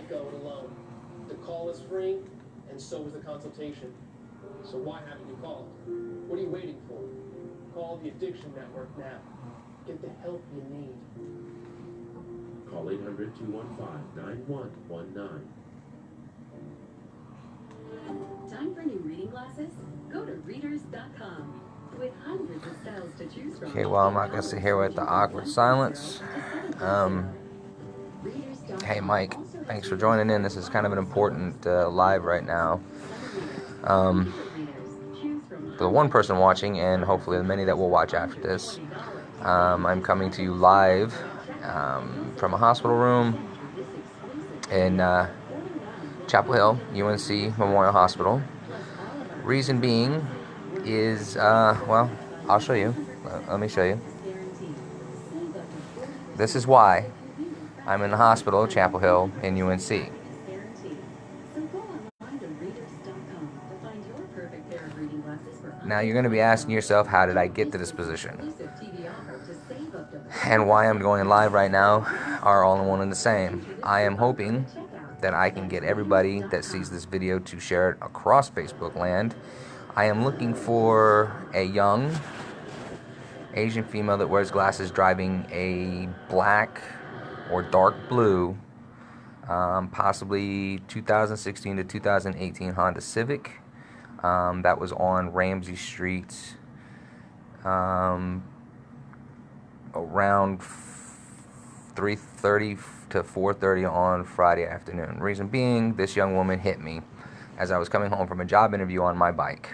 go it alone. The call is free, and so is the consultation. So why haven't you called? What are you waiting for? Call the Addiction Network now. Get the help you need. Call 800-215-9119. Time for new reading glasses? Go to readers.com. With hundreds of styles to choose from. Okay, well, I'm not going to sit here with the awkward silence. Hey, Mike, thanks for joining in. This is kind of an important live right now. The one person watching, and hopefully the many that will watch after this, I'm coming to you live from a hospital room in Chapel Hill, UNC Memorial Hospital. Reason being is, well, I'll show you. Let me show you. This is why I'm in the hospital at Chapel Hill in UNC. Now you're going to be asking yourself, how did I get to this position? And why I'm going live right now are all in one and the same. I am hoping that I can get everybody that sees this video to share it across Facebook land. I am looking for a young Asian female that wears glasses driving a black or dark blue, possibly 2016 to 2018 Honda Civic. That was on Ramsey St. Around 3:30 to 4:30 on Friday afternoon. Reason being, this young woman hit me as I was coming home from a job interview on my bike.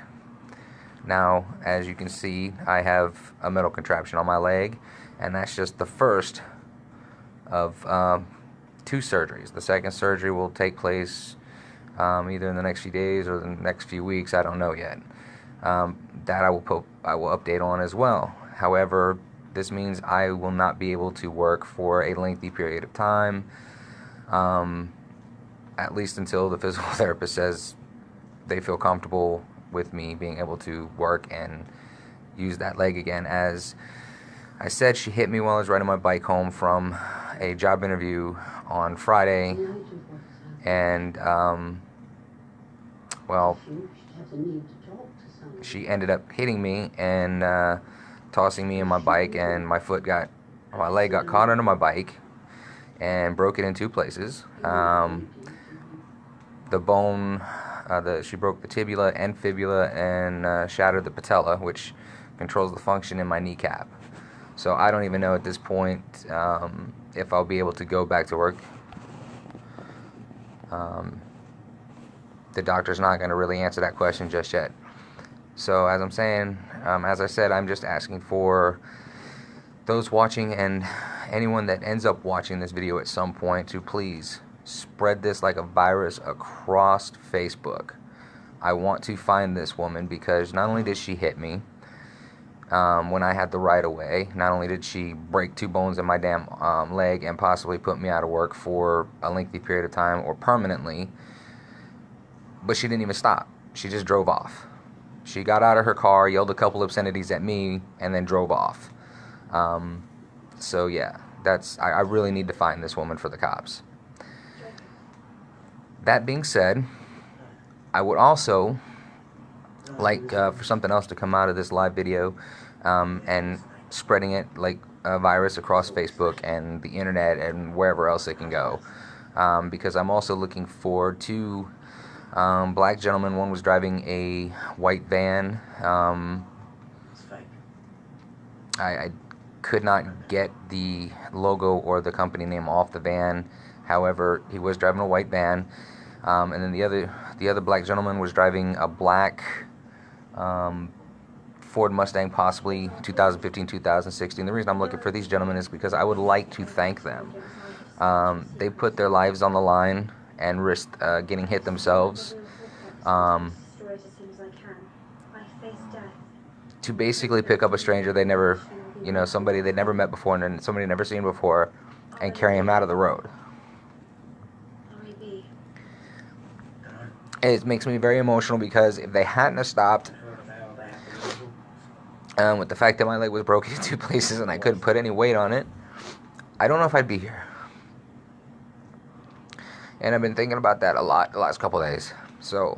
Now, as you can see, I have a metal contraption on my leg, and that's just the first of 2 surgeries. The second surgery will take place either in the next few days or the next few weeks. I don't know yet. That I will update on as well. However, this means I will not be able to work for a lengthy period of time, at least until the physical therapist says they feel comfortable with me being able to work and use that leg again. As I said, she hit me while I was riding my bike home from a job interview on Friday, and well, she ended up hitting me and tossing me in my bike, and my leg got caught under my bike and broke it in 2 places. The bone, she broke the tibia and fibula and shattered the patella, which controls the function in my kneecap. So I don't even know at this point if I'll be able to go back to work. The doctor's not going to really answer that question just yet. So as I'm saying, as I said, I'm just asking for those watching and anyone that ends up watching this video at some point to please spread this like a virus across Facebook. I want to find this woman because not only did she hit me when I had the right of way, not only did she break 2 bones in my damn leg and possibly put me out of work for a lengthy period of time or permanently, but she didn't even stop. She just drove off. She got out of her car, yelled a couple obscenities at me, and then drove off. So yeah, I really need to find this woman for the cops. That being said, I would also like for something else to come out of this live video and spreading it like a virus across Facebook and the internet and wherever else it can go. Because I'm also looking for 2 black gentlemen. One was driving a white van. I could not get the logo or the company name off the van. However, he was driving a white van. And then the other black gentleman was driving a black Ford Mustang, possibly 2015, 2016. The reason I'm looking for these gentlemen is because I would like to thank them. They put their lives on the line and risked getting hit themselves to basically pick up a stranger they never, somebody they'd never met before and somebody never seen before, and carry him out of the road. It makes me very emotional because if they hadn't have stopped, with the fact that my leg was broken in 2 places and I couldn't put any weight on it, I don't know if I'd be here. And I've been thinking about that a lot the last couple of days. So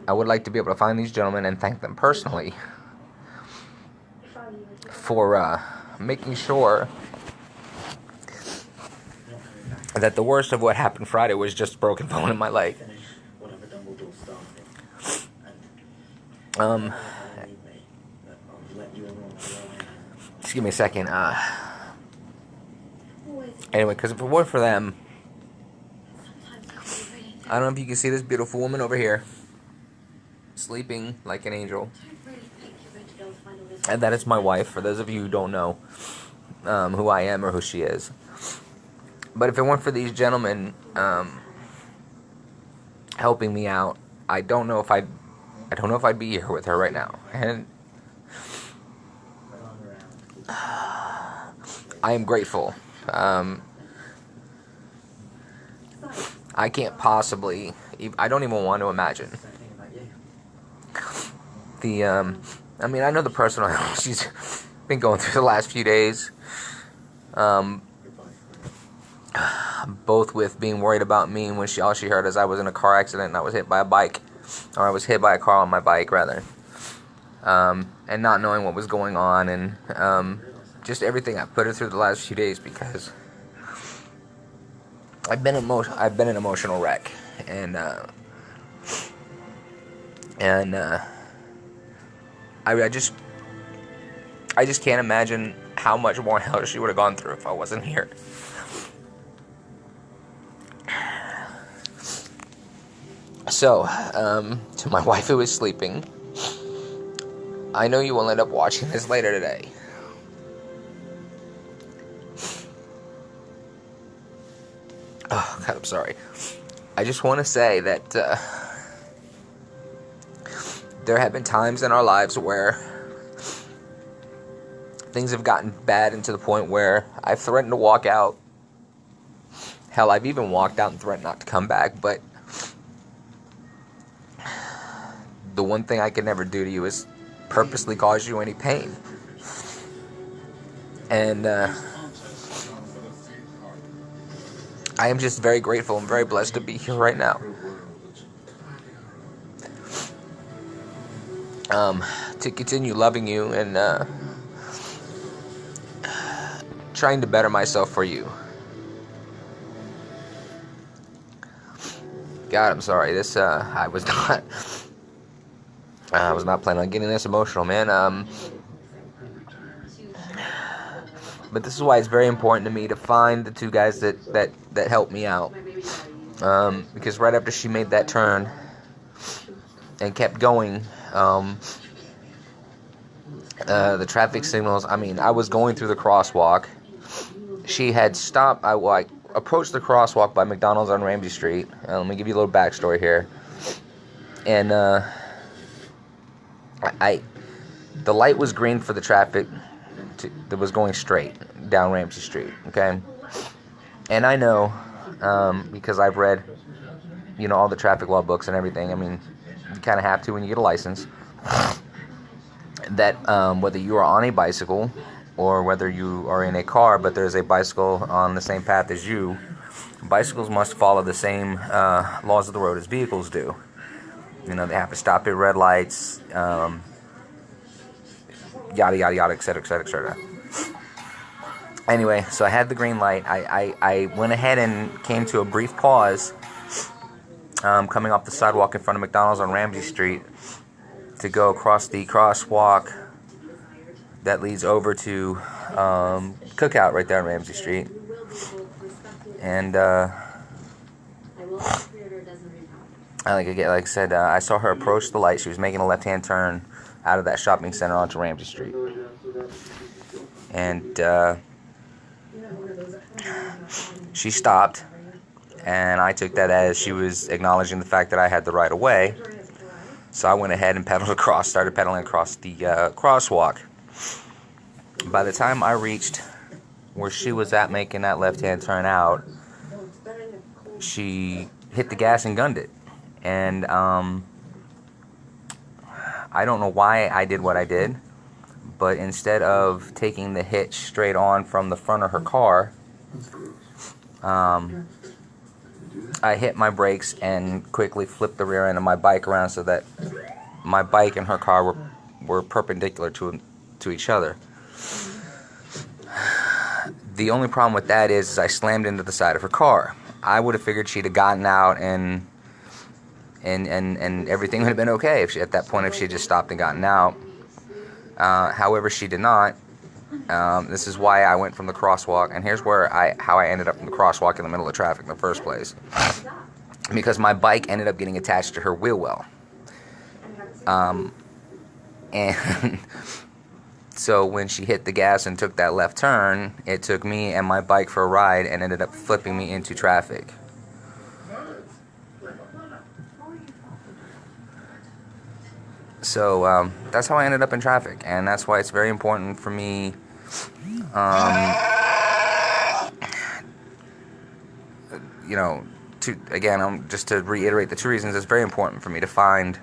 I would like to be able to find these gentlemen and thank them personally for making sure that the worst of what happened Friday was just a broken bone in my leg. Just give me a second. Anyway, because if it weren't for them, I don't know if you can see this beautiful woman over here, sleeping like an angel. And that is my wife, for those of you who don't know who I am or who she is. But if it weren't for these gentlemen helping me out, I don't know if I'd be here with her right now. And I am grateful. I can't possibly, I don't even want to imagine the, I mean, I know the person she's been going through the last few days, both with being worried about me and when all she heard is I was in a car accident and I was hit by a bike, or I was hit by a car on my bike, rather, and not knowing what was going on, and just everything I put her through the last few days, because I've been an emotional wreck, and I just can't imagine how much more hell she would have gone through if I wasn't here. So, to my wife who is sleeping, I know you will end up watching this later today. Oh, God, I'm sorry. I just want to say that there have been times in our lives where things have gotten bad, and to the point where I've threatened to walk out. Hell, I've even walked out and threatened not to come back, but the one thing I could never do to you is purposely cause you any pain. And I am just very grateful and very blessed to be here right now. To continue loving you and trying to better myself for you. God, I'm sorry. This I was not planning on getting this emotional, man. But this is why it's very important to me to find the two guys that helped me out. Because right after she made that turn and kept going, the traffic signals, I mean, I was going through the crosswalk. She had stopped. I approached the crosswalk by McDonald's on Ramsey St. Let me give you a little backstory here. And the light was green for the traffic that was going straight down Ramsey St. Okay, and I know because I've read, all the traffic law books and everything. I mean, you kind of have to when you get a license. That whether you are on a bicycle or whether you are in a car, but there's a bicycle on the same path as you, bicycles must follow the same laws of the road as vehicles do. They have to stop at red lights, yada, yada, yada, et cetera, et cetera, et cetera. Anyway, so I had the green light. I went ahead and came to a brief pause, coming off the sidewalk in front of McDonald's on Ramsey St. to go across the crosswalk that leads over to Cookout right there on Ramsey St. And like I said, I saw her approach the light. She was making a left-hand turn out of that shopping center onto Ramsey St. And she stopped, and I took that as she was acknowledging the fact that I had the right of way. So I went ahead and started pedaling across the crosswalk. By the time I reached where she was at making that left-hand turn out, she hit the gas and gunned it. And I don't know why I did what I did, but instead of taking the hit straight on from the front of her car, I hit my brakes and quickly flipped the rear end of my bike around so that my bike and her car were perpendicular to each other. The only problem with that is I slammed into the side of her car. I would have figured she'd have gotten out and everything would have been okay if at that point if she had just stopped and gotten out. However, she did not. This is why I went from the crosswalk, and here's how I ended up in the crosswalk in the middle of traffic in the first place. Because my bike ended up getting attached to her wheel well. And so when she hit the gas and took that left turn, it took me and my bike for a ride and ended up flipping me into traffic. So that's how I ended up in traffic, and that's why it's very important for me, you know, just to reiterate the two reasons it's very important for me to find,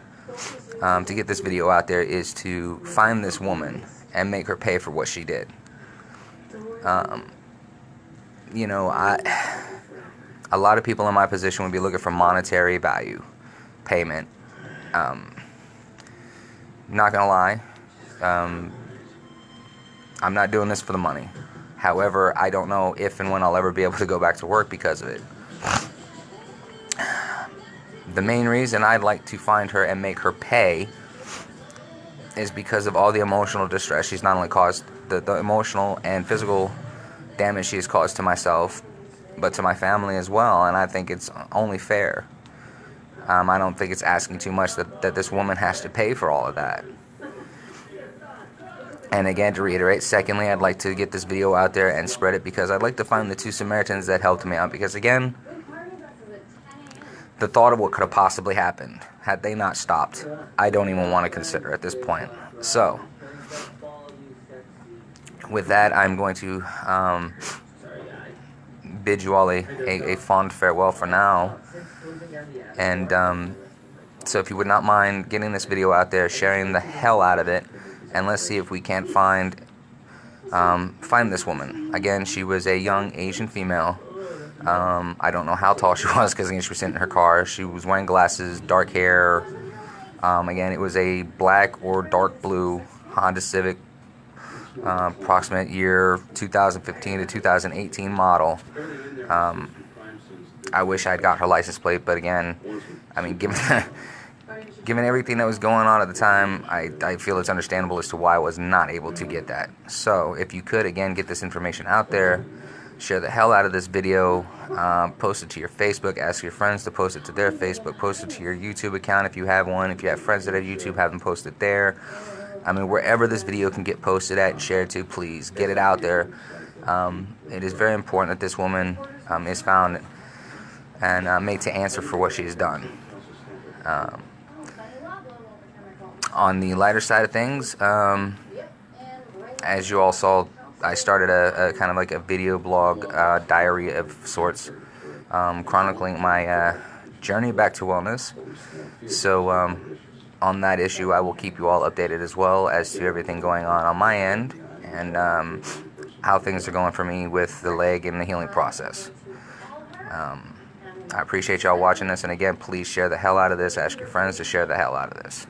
to get this video out there, is to find this woman and make her pay for what she did. You know, a lot of people in my position would be looking for monetary value, payment. Not gonna lie, I'm not doing this for the money. However, I don't know if and when I'll ever be able to go back to work because of it. The main reason I'd like to find her and make her pay is because of all the emotional distress she's not only caused, the emotional and physical damage she has caused to myself, but to my family as well, and I think it's only fair. I don't think it's asking too much that this woman has to pay for all of that. And again, to reiterate, secondly, I'd like to get this video out there and spread it because I'd like to find the two Samaritans that helped me out. Because again, the thought of what could have possibly happened had they not stopped, I don't even want to consider at this point. So, with that, I'm going to bid you all a fond farewell for now. And so if you would not mind getting this video out there, sharing the hell out of it, and let's see if we can't find this woman. Again, she was a young Asian female. I don't know how tall she was because again, she was sitting in her car. She was wearing glasses, dark hair. Again, it was a black or dark blue Honda Civic, approximate year 2015 to 2018 model. I wish I'd got her license plate, but again, I mean, given everything that was going on at the time, I feel it's understandable as to why I was not able to get that. So, if you could, again, get this information out there, share the hell out of this video, post it to your Facebook, ask your friends to post it to their Facebook, post it to your YouTube account if you have one. If you have friends that have YouTube, have them post it there. I mean, wherever this video can get posted at and shared to, please get it out there. It is very important that this woman is found and made to answer for what she has done. On the lighter side of things, as you all saw, I started a kind of like a video blog diary of sorts, chronicling my journey back to wellness. So on that issue, I will keep you all updated as well as to everything going on my end and how things are going for me with the leg and the healing process. I appreciate y'all watching this, and again, please share the hell out of this. Ask your friends to share the hell out of this.